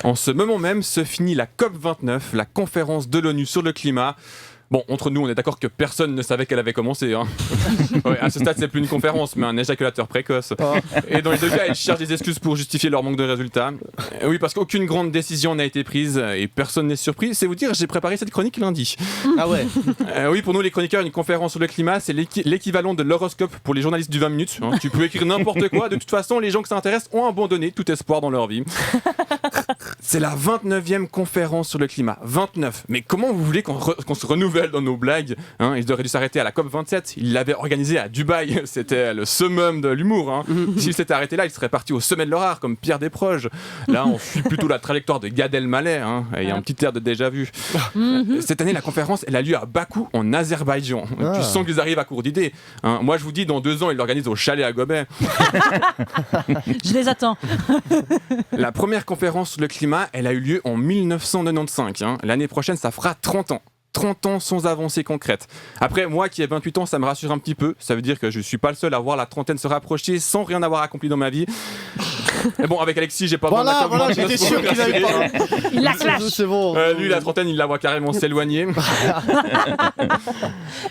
En ce moment même se finit la COP29, la conférence de l'ONU sur le climat. Bon, entre nous, on est d'accord que personne ne savait qu'elle avait commencé. Hein. Ouais, à ce stade, c'est plus une conférence, mais un éjaculateur précoce. Et dans les deux cas, ils cherchent des excuses pour justifier leur manque de résultats. Oui, parce qu'aucune grande décision n'a été prise et personne n'est surpris. C'est vous dire, j'ai préparé cette chronique lundi. Ah ouais. Oui, pour nous, les chroniqueurs, une conférence sur le climat, c'est l'équivalent de l'horoscope pour les journalistes du 20 minutes. Hein. Tu peux écrire n'importe quoi. De toute façon, les gens que ça intéresse ont abandonné tout espoir dans leur vie. C'est la 29e conférence sur le climat. 29. Mais comment vous voulez qu'on se renouvelle dans nos blagues, hein? Ils auraient dû s'arrêter à la COP27. Ils l'avaient organisé à Dubaï. C'était le summum de l'humour. Hein. S'ils s'étaient arrêtés là, ils seraient partis au sommet de leur art, comme Pierre Desproges. Là, on suit plutôt la trajectoire de Gad Elmaleh. Hein. Il y a un petit air de déjà-vu. Cette année, la conférence, elle a lieu à Bakou, en Azerbaïdjan. Tu sens qu'ils arrivent à court d'idées. Hein. Moi, je vous dis, dans 2 ans, ils l'organisent au chalet à Gobet. Je les attends. La première conférence sur le climat, elle a eu lieu en 1995. Hein. L'année prochaine, ça fera 30 ans. 30 ans sans avancée concrète. Après, moi qui ai 28 ans, ça me rassure un petit peu. Ça veut dire que je suis pas le seul à voir la trentaine se rapprocher sans rien avoir accompli dans ma vie. Mais bon, avec Alexis, j'ai pas besoin Voilà, d'accord. j'étais sûr qu'il allait pas. Il la clash. C'est bon. Lui, la trentaine, il la voit carrément s'éloigner.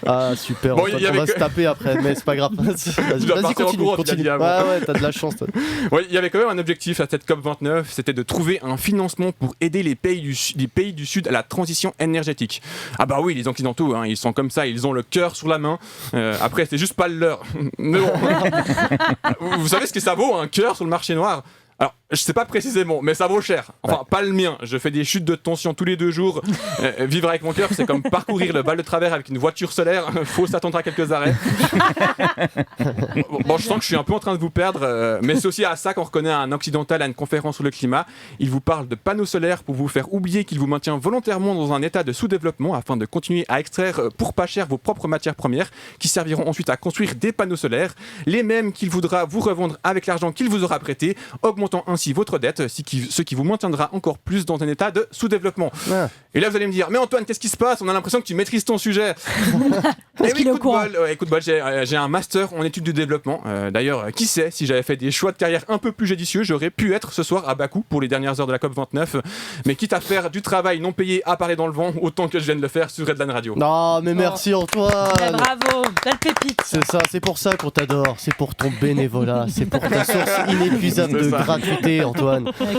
Ah, super. Bon, on va se taper après, mais c'est pas grave. Vas-y, continue. Ouais, t'as de la chance. Ouais, il y avait quand même un objectif à cette COP29, c'était de trouver un financement pour aider les pays du Sud à la transition énergétique. Ah bah oui, les Occidentaux, hein, ils sont comme ça, ils ont le cœur sur la main. Après, c'est juste pas le leur. Mais bon. Vous savez ce que ça vaut, un cœur sur le marché noir ? Alors, je sais pas précisément, mais ça vaut cher. Enfin, pas le mien. Je fais des chutes de tension tous les 2 jours. Vivre avec mon cœur, c'est comme parcourir le Val de Travers avec une voiture solaire. Faut s'attendre à quelques arrêts. Bon, je sens que je suis un peu en train de vous perdre, mais c'est aussi à ça qu'on reconnaît un occidental à une conférence sur le climat. Il vous parle de panneaux solaires pour vous faire oublier qu'il vous maintient volontairement dans un état de sous-développement afin de continuer à extraire pour pas cher vos propres matières premières qui serviront ensuite à construire des panneaux solaires, les mêmes qu'il voudra vous revendre avec l'argent qu'il vous aura prêté, augmentant ainsi votre dette, ce qui vous maintiendra encore plus dans un état de sous-développement. Ouais. Et là, vous allez me dire, mais Antoine, qu'est-ce qui se passe ? On a l'impression que tu maîtrises ton sujet. Parce qu'il est au courant. Écoute, j'ai un master en études du développement. D'ailleurs, qui sait, si j'avais fait des choix de carrière un peu plus judicieux, j'aurais pu être ce soir à Bakou pour les dernières heures de la COP29. Mais quitte à faire du travail non payé à parler dans le vent, autant que je viens de le faire sur Redline Radio. Non, mais merci Antoine. Ouais, bravo, belle pépite. C'est ça, c'est pour ça qu'on t'adore. C'est pour ton bénévolat. C'est pour ta source inépuisable de gratuité, Antoine.